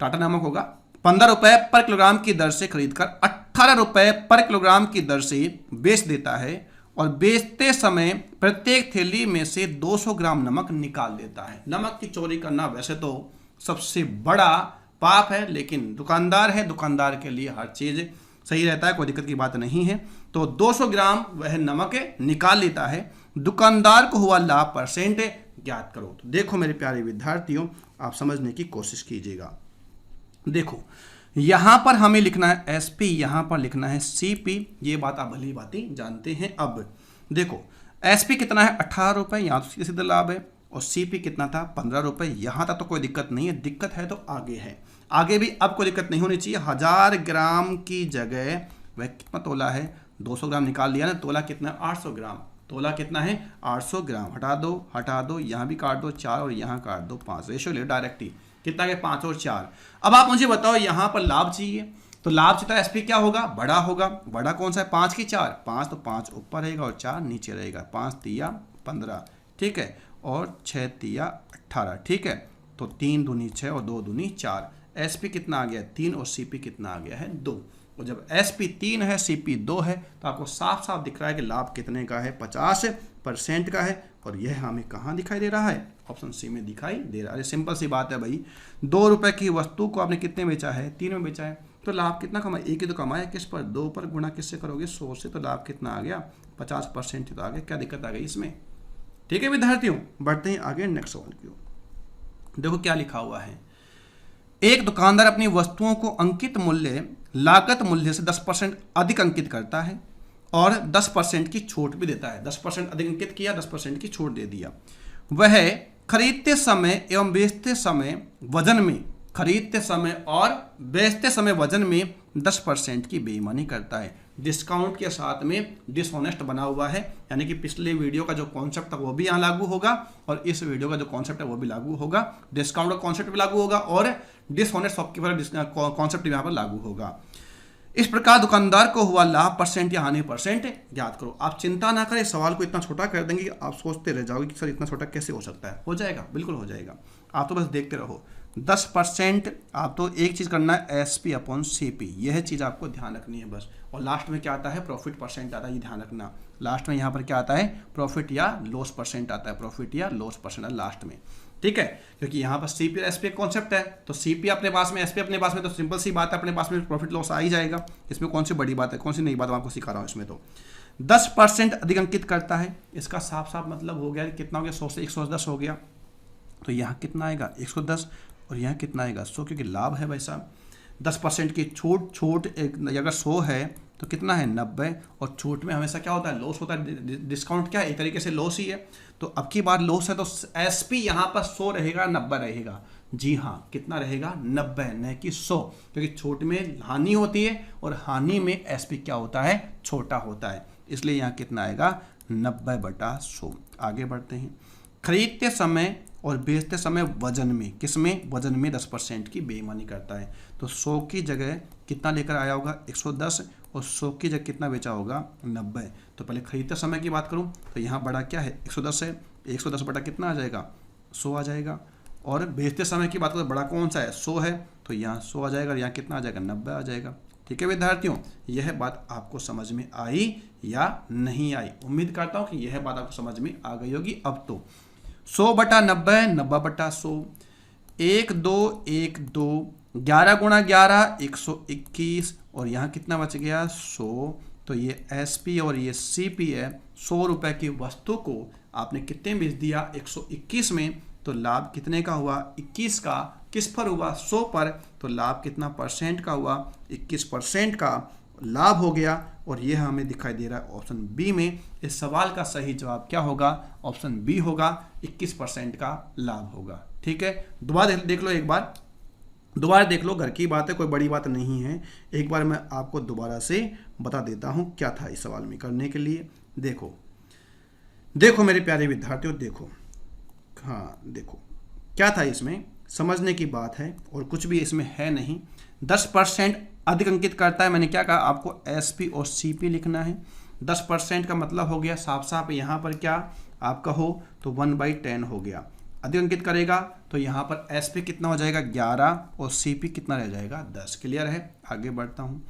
टाटा नमक होगा, 15 रुपए पर किलोग्राम की दर से खरीदकर 18 रुपए पर किलोग्राम की दर से बेच देता है और बेचते समय प्रत्येक थैली में से 200 ग्राम नमक निकाल देता है। नमक की चोरी करना वैसे तो सबसे बड़ा पाप है, लेकिन दुकानदार है, दुकानदार के लिए हर चीज सही रहता है, कोई दिक्कत की बात नहीं है। तो 200 ग्राम वह नमक निकाल लेता है। दुकानदार को हुआ लाभ परसेंट ज्ञात करो। तो देखो मेरे प्यारे विद्यार्थियों, आप समझने की कोशिश कीजिएगा। देखो यहां पर हमें लिखना है एसपी, यहां पर लिखना है सीपी, ये बात आप भली बातें जानते हैं। अब देखो एसपी कितना है 18 रुपए, यहां तो सीधे लाभ है, और सीपी कितना था 15 रुपए। यहां तक तो कोई दिक्कत नहीं है, दिक्कत है तो आगे है, आगे भी अब कोई दिक्कत नहीं होनी चाहिए। 1000 ग्राम की जगह वह कितना तोला है 200 ग्राम निकाल लिया ना, तोला कितना है 800 ग्राम, तोला कितना है 800 ग्राम। हटा दो, यहाँ भी काट दो 4 और यहाँ काट दो 5, रेशियो ले डायरेक्ट ही, कितना गया 5 और 4। अब आप मुझे बताओ यहाँ पर लाभ चाहिए, तो लाभ चाहिए एसपी क्या होगा बड़ा होगा। बड़ा कौन सा है 5 की 4, 5 तो 5 ऊपर रहेगा और 4 नीचे रहेगा, 5 तिया 15, ठीक है, और 6 तिया 18, ठीक है। तो 3 दूनी 6 और 2 दूनी 4। एसपी कितना आ गया 3 और सीपी कितना आ गया है 2। और जब एसपी 3 है सीपी 2 है तो आपको साफ साफ दिख रहा है कि लाभ कितने का है 50% का है। और यह हमें कहाँ दिखाई दे रहा है, ऑप्शन सी में दिखाई दे रहा है। सिंपल सी बात है भाई, 2 रुपए की वस्तु को आपने कितने बेचा है 3 में बेचा है, तो लाभ कितना कमाया, एक ही तो कमाया, किस पर 2 पर, गुणा किससे करोगे 100 से, तो लाभ कितना आ गया 50% तो आ गया। क्या दिक्कत आ गई इसमें, ठीक है विद्यार्थियों। बढ़ते हैं आगे नेक्स्ट सवाल की ओर। देखो क्या लिखा हुआ है, एक दुकानदार अपनी वस्तुओं को अंकित मूल्य लागत मूल्य से 10% अधिक अंकित करता है और 10% की छूट भी देता है। 10% अधिक अंकित किया, 10% की छूट दे दिया। वह खरीदते समय एवं बेचते समय वजन में, खरीदते समय और बेचते समय वजन में 10% की बेईमानी करता है। डिस्काउंट के साथ में डिसऑनेस्ट बना हुआ है, यानी कि पिछले वीडियो का जो कॉन्सेप्ट था वो भी यहाँ लागू होगा और इस वीडियो का जो कॉन्सेप्ट है वो भी लागू होगा। डिस्काउंट का कॉन्सेप्ट भी लागू होगा और डिसऑनेस्ट शॉपकीपर कॉन्सेप्ट यहाँ पर लागू होगा। इस प्रकार दुकानदार को हुआ लाभ परसेंट या हानि परसेंट ज्ञात करो। आप चिंता ना करें, सवाल को इतना छोटा कर देंगे कि आप सोचते रह जाओगे कि सर इतना छोटा कैसे हो सकता है। हो जाएगा, बिल्कुल हो जाएगा, आप तो बस देखते रहो। 10% आप तो एक चीज़ करना है एसपी अपॉन सीपी, यह चीज़ आपको ध्यान रखनी है बस। और लास्ट में क्या आता है प्रॉफिट परसेंट आता है, ये ध्यान रखना। लास्ट में यहाँ पर क्या आता है प्रॉफिट या लॉस परसेंट आता है, प्रॉफिट या लॉस परसेंट लास्ट में, ठीक है। क्योंकि यहाँ पर सीपी और एसपी कॉन्सेप्ट है, तो सीपी अपने पास में एसपी अपने पास में, तो सिंपल सी बात है अपने पास में प्रॉफिट लॉस आ ही जाएगा। इसमें कौन सी बड़ी बात है, कौन सी नई बात मैं आपको सिखा रहा हूँ इसमें। तो 10% अधिक अंकित करता है, इसका साफ साफ मतलब हो गया कितना हो गया 100 से 110 हो गया। तो यहाँ कितना आएगा 110 और यहाँ कितना आएगा 100, क्योंकि लाभ है भाई साहब। 10% की छूट एक अगर 100 है तो कितना है 90, और छूट में हमेशा क्या होता है लॉस होता है, डिस्काउंट क्या है एक तरीके से लॉस ही है। तो अब की बार लॉस है तो एसपी यहाँ पर 100 रहेगा 90 रहेगा, जी हाँ कितना रहेगा 90 न कि 100, क्योंकि छूट में हानि होती है और हानि में एसपी क्या होता है छोटा होता है, इसलिए यहाँ कितना आएगा 90/100। आगे बढ़ते हैं। खरीदते समय और बेचते समय वजन में, किसमें वजन में 10% की बेईमानी करता है। तो 100 की जगह कितना लेकर आया होगा 110, और 100 की जगह कितना बेचा होगा 90। तो पहले खरीदते समय की बात करूं तो यहाँ बड़ा क्या है 110 है, 110 बटा कितना आ जाएगा 100 आ जाएगा। और बेचते समय की बात करें तो बड़ा कौन सा है 100 है, तो यहाँ 100 आ जाएगा, यहाँ कितना आ जाएगा 90 आ जाएगा। ठीक है विद्यार्थियों, यह बात आपको समझ में आई या नहीं आई? उम्मीद करता हूँ कि यह बात आपको समझ में आ गई होगी। अब तो 100/90, 90/100, 1 2 1 2, 11 गुणा 11 121, और यहाँ कितना बच गया 100। तो ये एसपी और ये सीपी है। 100 रुपये की वस्तु को आपने कितने में बेच दिया 121 में, तो लाभ कितने का हुआ 21 का। किस पर हुआ 100 पर, तो लाभ कितना परसेंट का हुआ 21% का लाभ हो गया। और यह हमें दिखाई दे रहा है ऑप्शन बी में। इस सवाल का सही जवाब क्या होगा ऑप्शन बी होगा, 21% का लाभ होगा। ठीक है, दोबारा देख लो, एक बार दोबारा देख लो, घर की बात है कोई बड़ी बात नहीं है। एक बार मैं आपको दोबारा से बता देता हूं क्या था इस सवाल में करने के लिए। देखो देखो मेरे प्यारे विद्यार्थियों, देखो हाँ देखो क्या था इसमें, समझने की बात है और कुछ भी इसमें है नहीं। 10% अधिक अंकित करता है, मैंने क्या कहा आपको एसपी और सीपी लिखना है। 10% का मतलब हो गया साफ साफ यहाँ पर क्या आपका हो तो 1/10 हो गया। अधिक अंकित करेगा तो यहाँ पर एसपी कितना हो जाएगा 11 और सीपी कितना रह जाएगा 10। क्लियर है, आगे बढ़ता हूँ।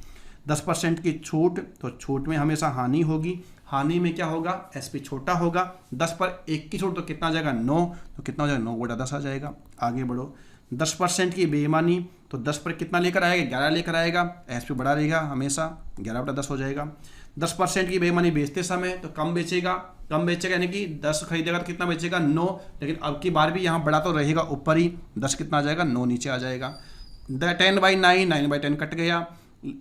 10% की छूट, तो छूट में हमेशा हानि होगी, हानि में क्या होगा एसपी छोटा होगा। 10 पर 1 की छूट तो कितना आ जाएगा 9, तो कितना हो जाएगा 9/10 आ जाएगा। आगे बढ़ो। 10% की बेईमानी, तो 10 पर कितना लेकर आएगा 11 लेकर आएगा, एसपी बड़ा रहेगा हमेशा 11/10 हो जाएगा। 10% की बेईमानी बेचते समय तो कम बेचेगा यानी कि 10 खरीदेगा तो कितना बेचेगा 9, लेकिन अब की बार भी यहाँ बड़ा तो रहेगा ऊपर ही, 10 कितना आ जाएगा 9 नीचे आ जाएगा। 10/9, 9/10 कट गया।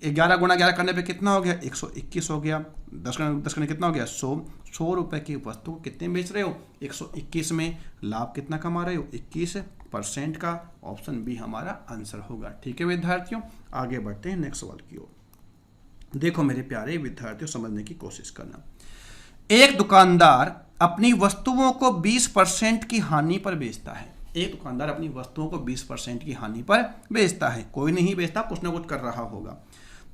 11 गुणा 11 करने पे कितना हो गया 121 हो गया। 10 करने कितना हो गया 100 रुपए की वस्तु को कितने बेच रहे हो 121 में, लाभ कितना कमा रहे हो 21% का। ऑप्शन बी हमारा आंसर होगा। ठीक है विद्यार्थियों, आगे बढ़ते हैं नेक्स्ट सवाल की ओर। देखो मेरे प्यारे विद्यार्थियों, समझने की कोशिश करना। एक दुकानदार अपनी वस्तुओं को 20% की हानि पर बेचता है। एक दुकानदार अपनी वस्तुओं को 20% की हानि पर बेचता है, कोई नहीं बेचता, कुछ ना कुछ कर रहा होगा,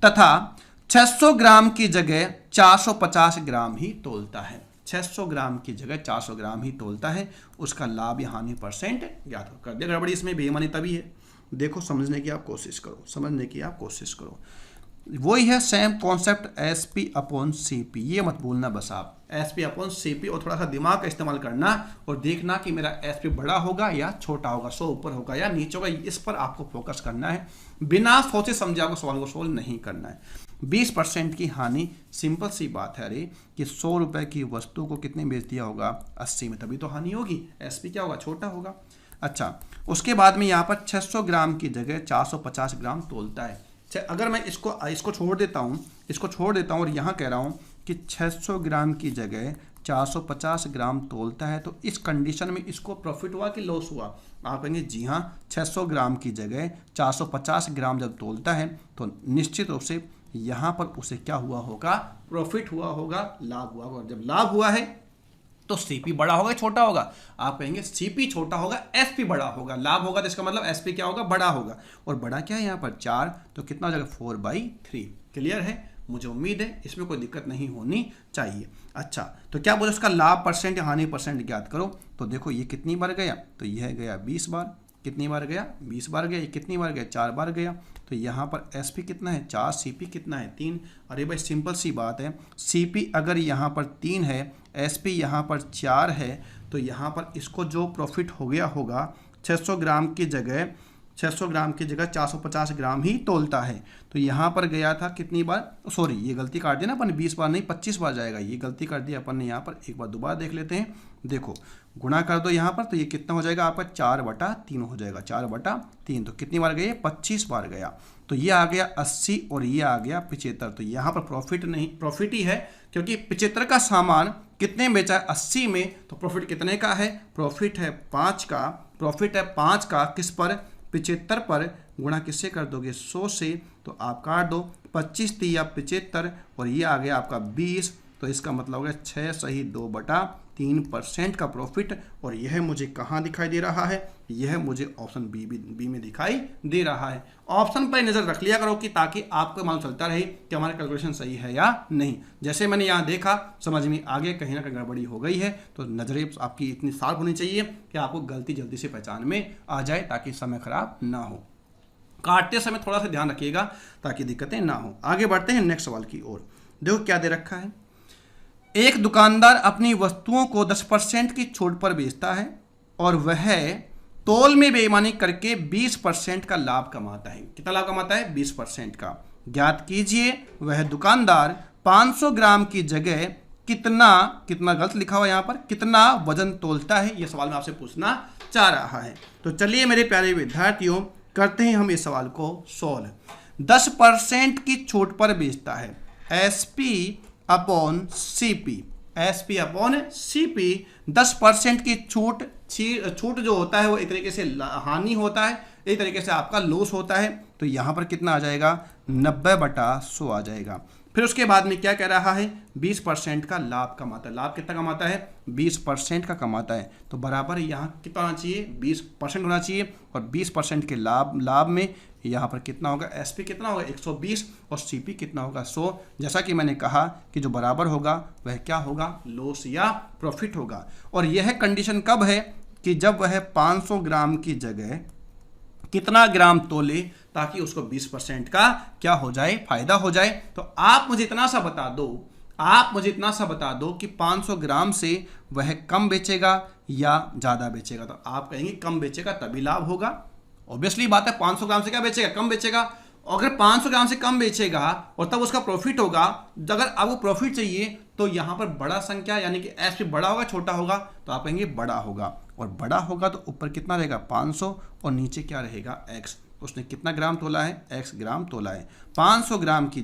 तथा 600 ग्राम की जगह 450 ग्राम ही तोलता है। 600 ग्राम की जगह 400 ग्राम ही तोलता है। उसका लाभ या हानि परसेंट ज्ञात कर दिया। गड़बड़ी इसमें बेईमानी तभी है। देखो समझने की आप कोशिश करो, वही है सेम कॉन्सेप्ट SP/CP, ये मत भूलना बस आप SP/CP, और थोड़ा सा दिमाग का इस्तेमाल करना और देखना कि मेरा SP बड़ा होगा या छोटा होगा, 100 ऊपर होगा या नीचे होगा, इस पर आपको फोकस करना है। बिना सोचे समझे आपको सवाल को सोल्व नहीं करना है। 20% की हानि, सिंपल सी बात है अरे कि 100 रुपए की वस्तु को कितने बेच दिया होगा 80 में, तभी तो हानि होगी, SP क्या होगा छोटा होगा। अच्छा, उसके बाद में यहाँ पर 600 ग्राम की जगह 450 ग्राम तोलता है। अगर मैं इसको छोड़ देता हूँ और यहाँ कह रहा हूँ कि 600 ग्राम की जगह 450 ग्राम तोलता है, तो इस कंडीशन में इसको प्रॉफिट हुआ कि लॉस हुआ? आप कहेंगे जी हाँ, 600 ग्राम की जगह 450 ग्राम जब तोलता है तो निश्चित रूप से यहाँ पर उसे क्या हुआ होगा प्रॉफिट हुआ होगा, लाभ हुआ होगा। जब लाभ हुआ है तो सीपी बड़ा होगा छोटा होगा? आप कहेंगे सीपी छोटा होगा, एसपी बड़ा होगा। लाभ होगा तो इसका मतलब एसपी क्या होगा बड़ा होगा, और बड़ा क्या है यहाँ पर 4, तो कितना हो जाएगा 4/3। क्लियर है, मुझे उम्मीद है इसमें कोई दिक्कत नहीं होनी चाहिए। अच्छा, तो क्या बोले उसका लाभ परसेंट या हानि परसेंट ज्ञात करो। तो देखो ये कितनी बार गया, तो यह गया 20 बार। कितनी बार गया 20 बार गया। ये कितनी बार गया 4 बार गया। तो यहाँ पर एसपी कितना है 4, सीपी कितना है 3। अरे भाई सिंपल सी बात है, सीपी अगर यहाँ पर 3 है, एसपी यहाँ पर 4 है, तो यहाँ पर इसको जो प्रॉफिट हो गया होगा 600 ग्राम की जगह 450 ग्राम ही तोलता है। तो यहाँ पर गया था कितनी बार, सॉरी ये गलती काट दी ना अपन, 20 बार नहीं 25 बार जाएगा, ये गलती कर दी अपन ने यहाँ पर। एक बार दोबारा देख लेते हैं। देखो गुणा कर दो यहाँ पर, तो ये कितना हो जाएगा आपका 4/3 हो जाएगा, 4/3। तो कितनी बार गया 25 बार गया। तो ये आ गया 80 और ये आ गया 75। तो यहाँ पर प्रॉफिट नहीं, प्रॉफिट ही है, क्योंकि 75 का सामान कितने में बेचा है? 80 में। तो प्रॉफिट कितने का है? प्रॉफिट है 5 का। प्रॉफिट है 5 का, किस पर? 75 पर। गुणा किससे कर दोगे? 100 से। तो आप काट दो, 25 या 75 और ये आ गया आपका 20। तो इसका मतलब हो गया 6 सही 2/3% का प्रॉफिट। और यह मुझे कहाँ दिखाई दे रहा है? यह मुझे ऑप्शन बी में दिखाई दे रहा है। ऑप्शन पर नज़र रख लिया करो कि ताकि आपको मालूम चलता रहे कि हमारा कैलकुलेशन सही है या नहीं। जैसे मैंने यहाँ देखा, समझ में आ गया कहीं ना कहीं गड़बड़ी हो गई है, तो नज़रें आपकी इतनी शार्प होनी चाहिए कि आपको गलती जल्दी से पहचान में आ जाए, ताकि समय खराब ना हो। काटते समय थोड़ा सा ध्यान रखिएगा ताकि दिक्कतें ना हो। आगे बढ़ते हैं नेक्स्ट सवाल की ओर। देखो क्या दे रखा है। एक दुकानदार अपनी वस्तुओं को 10% की छूट पर बेचता है और वह तौल में बेईमानी करके 20% का लाभ कमाता है। कितना लाभ कमाता है? 20% का। ज्ञात कीजिए वह दुकानदार 500 ग्राम की जगह कितना गलत लिखा हुआ यहाँ पर, कितना वजन तोलता है? ये सवाल मैं आपसे पूछना चाह रहा है। तो चलिए मेरे प्यारे विद्यार्थियों, करते हैं हम इस सवाल को सोल्व। 10% की छूट पर बेचता है, SP upon CP। SP upon CP, 10% की छूट जो होता है वो एक तरीके से हानि होता है, एक तरीके से आपका लॉस होता है। तो यहाँ पर कितना आ जाएगा? 90/100 आ जाएगा। फिर उसके बाद में क्या कह रहा है? 20% का लाभ कमाता है। लाभ कितना कमाता है? 20% का कमाता है। तो बराबर यहाँ कितना होना चाहिए? 20% होना चाहिए। और 20% के लाभ में यहाँ पर कितना होगा? SP कितना होगा? 120 और CP कितना होगा? 100। जैसा कि मैंने कहा कि जो बराबर होगा वह क्या होगा? लॉस या प्रॉफिट होगा। और यह कंडीशन कब है? कि जब वह 500 ग्राम की जगह कितना ग्राम तोले, ताकि उसको 20% का क्या हो जाए? फायदा हो जाए। तो आप मुझे इतना सा बता दो कि 500 ग्राम से वह कम बेचेगा या ज़्यादा बेचेगा। तो आप कहेंगे कम बेचेगा तभी लाभ होगा। ऑब्वियसली बात है, 500 ग्राम से क्या बेचेगा? कम बेचेगा। अगर 500 ग्राम से कम बेचेगा और तब उसका प्रॉफिट होगा, अगर आपको प्रॉफिट चाहिए तो यहाँ पर बड़ा संख्या यानी कि SP बड़ा होगा छोटा होगा? तो आप कहेंगे बड़ा होगा। और बड़ा होगा तो ऊपर कितना रहेगा? 500 और नीचे क्या रहेगा? X। उसने कितना ग्राम तोला है? X ग्राम तोला है। 500 ग्राम की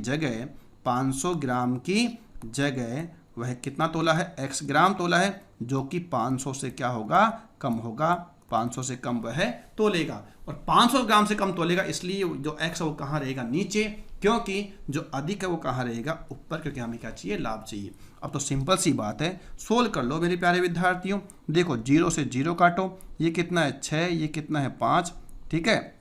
जगह वह कितना तोला है? X ग्राम तोला है, जो कि 500 से क्या होगा? कम होगा। 500 से कम वह तोलेगा। और 500 ग्राम से कम तोलेगा, इसलिए जो X है वो कहाँ रहेगा? नीचे। क्योंकि जो अधिक है वो कहाँ रहेगा? ऊपर, क्योंकि हमें क्या चाहिए? लाभ चाहिए। अब तो सिंपल सी बात है, सोल्व कर लो मेरे प्यारे विद्यार्थियों। देखो 0 से 0 काटो, ये कितना है? 6, ये कितना है? 5। ठीक है,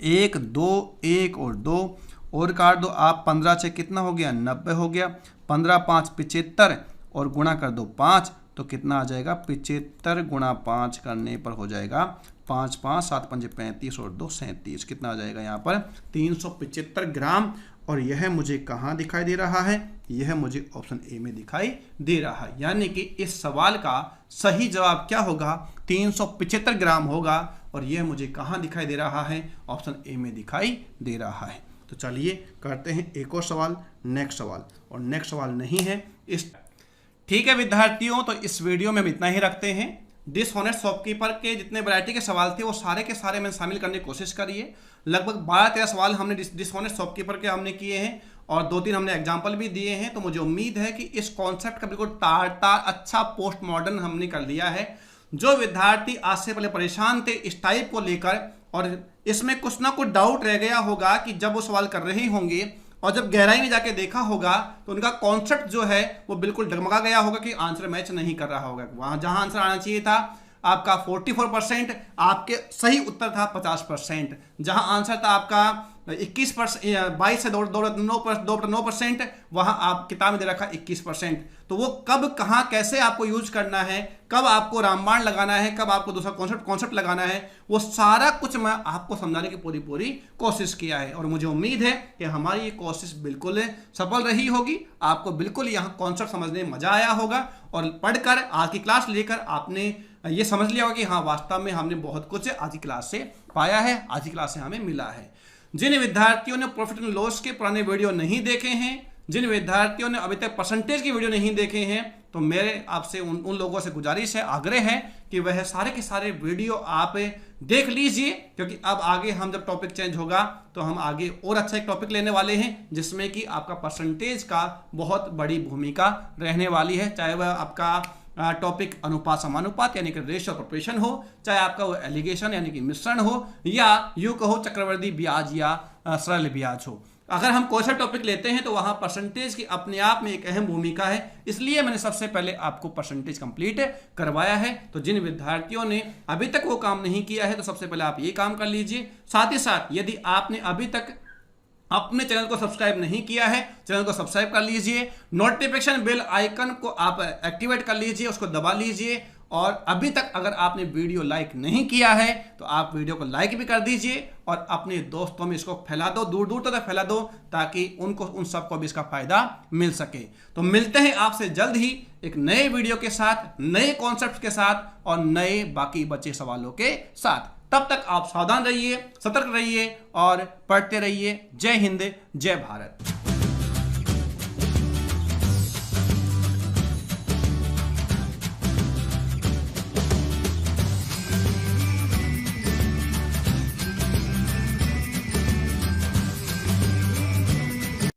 1 2 1 और 2 और काट दो आप। 15 से कितना हो गया? 90 हो गया। 15 5 75 और गुणा कर दो 5, तो कितना आ जाएगा? 75 गुणा 5 करने पर हो जाएगा 5 5 7 5 35 और 2 37। कितना आ जाएगा यहाँ पर? 375 ग्राम। और यह मुझे कहाँ दिखाई दे रहा है? यह मुझे ऑप्शन ए में दिखाई दे रहा है। यानी कि इस सवाल का सही जवाब क्या होगा? 375 ग्राम होगा। और यह मुझे कहाँ दिखाई दे रहा है? ऑप्शन ए में दिखाई दे रहा है। तो चलिए करते हैं एक और सवाल, नेक्स्ट सवाल। और नेक्स्ट सवाल नहीं है इस। ठीक है विद्यार्थियों, तो इस वीडियो में हम इतना ही रखते हैं। डिसऑनेस्ट शॉपकीपर के जितने वैरायटी के सवाल थे वो सारे के सारे मैंने शामिल करने की कोशिश करी है। लगभग 12-13 सवाल हमने डिसऑनेस्ट शॉपकीपर के हमने किए हैं और 2-3 हमने एग्जाम्पल भी दिए हैं। तो मुझे उम्मीद है कि इस कॉन्सेप्ट का बिल्कुल तार अच्छा पोस्ट मॉडर्न हमने कर लिया है। जो विद्यार्थी आज से पहले परेशान थे इस टाइप को लेकर और इसमें कुछ ना कुछ डाउट रह गया होगा कि जब वो सवाल कर रहे होंगे और जब गहराई में जाके देखा होगा तो उनका कॉन्सेप्ट जो है वो बिल्कुल डगमगा गया होगा कि आंसर मैच नहीं कर रहा होगा। वहां जहां आंसर आना चाहिए था आपका 44%, आपके सही उत्तर था 50%। जहां आंसर था आपका 22 से 2.9%, वहां आप किताब में दे रखा 21%। तो वो कब कहां कैसे आपको यूज करना है, कब आपको रामबाण लगाना है, कब आपको दूसरा कॉन्सेप्ट लगाना है, वो सारा कुछ मैं आपको समझाने की पूरी कोशिश किया है। और मुझे उम्मीद है कि हमारी ये कोशिश बिल्कुल सफल रही होगी। आपको बिल्कुल यहाँ कॉन्सेप्ट समझने में मजा आया होगा और पढ़कर आज की क्लास लेकर आपने ये समझ लिया होगा कि हाँ वास्तव में हमने बहुत कुछ आज की क्लास से पाया है, आज की क्लास से हमें मिला है। जिन विद्यार्थियों ने प्रॉफिट एंड लॉस के पुराने वीडियो नहीं देखे हैं, जिन विद्यार्थियों ने अभी तक परसेंटेज की वीडियो नहीं देखे हैं, तो मेरे आपसे उन लोगों से गुजारिश है, आग्रह है कि वह सारे के सारे वीडियो आप देख लीजिए, क्योंकि अब आगे हम जब टॉपिक चेंज होगा तो हम आगे और अच्छा एक टॉपिक लेने वाले हैं जिसमें कि आपका परसेंटेज का बहुत बड़ी भूमिका रहने वाली है। चाहे वह आपका टॉपिक अनुपात समानुपात यानी कि रेशियो प्रोपोर्शन हो, चाहे आपका वो एलिगेशन यानी कि मिश्रण हो, या यूं कहो चक्रवृद्धि ब्याज या सरल ब्याज हो। अगर हम कोई सा टॉपिक लेते हैं तो वहां परसेंटेज की अपने आप में एक अहम भूमिका है, इसलिए मैंने सबसे पहले आपको परसेंटेज कंप्लीट करवाया है। तो जिन विद्यार्थियों ने अभी तक वो काम नहीं किया है तो सबसे पहले आप ये काम कर लीजिए। साथ ही साथ यदि आपने अभी तक अपने चैनल को सब्सक्राइब नहीं किया है, चैनल को सब्सक्राइब कर लीजिए, नोटिफिकेशन बेल आइकन को आप एक्टिवेट कर लीजिए, उसको दबा लीजिए। और अभी तक अगर आपने वीडियो लाइक नहीं किया है तो आप वीडियो को लाइक भी कर दीजिए और अपने दोस्तों में इसको फैला दो, दूर दूर तक फैला दो, ताकि उनको उन सबको भी इसका फायदा मिल सके। तो मिलते हैं आपसे जल्द ही एक नए वीडियो के साथ, नए कॉन्सेप्ट के साथ और नए बाकी बचे सवालों के साथ। तब तक आप सावधान रहिए, सतर्क रहिए और पढ़ते रहिए। जय हिंद, जय भारत।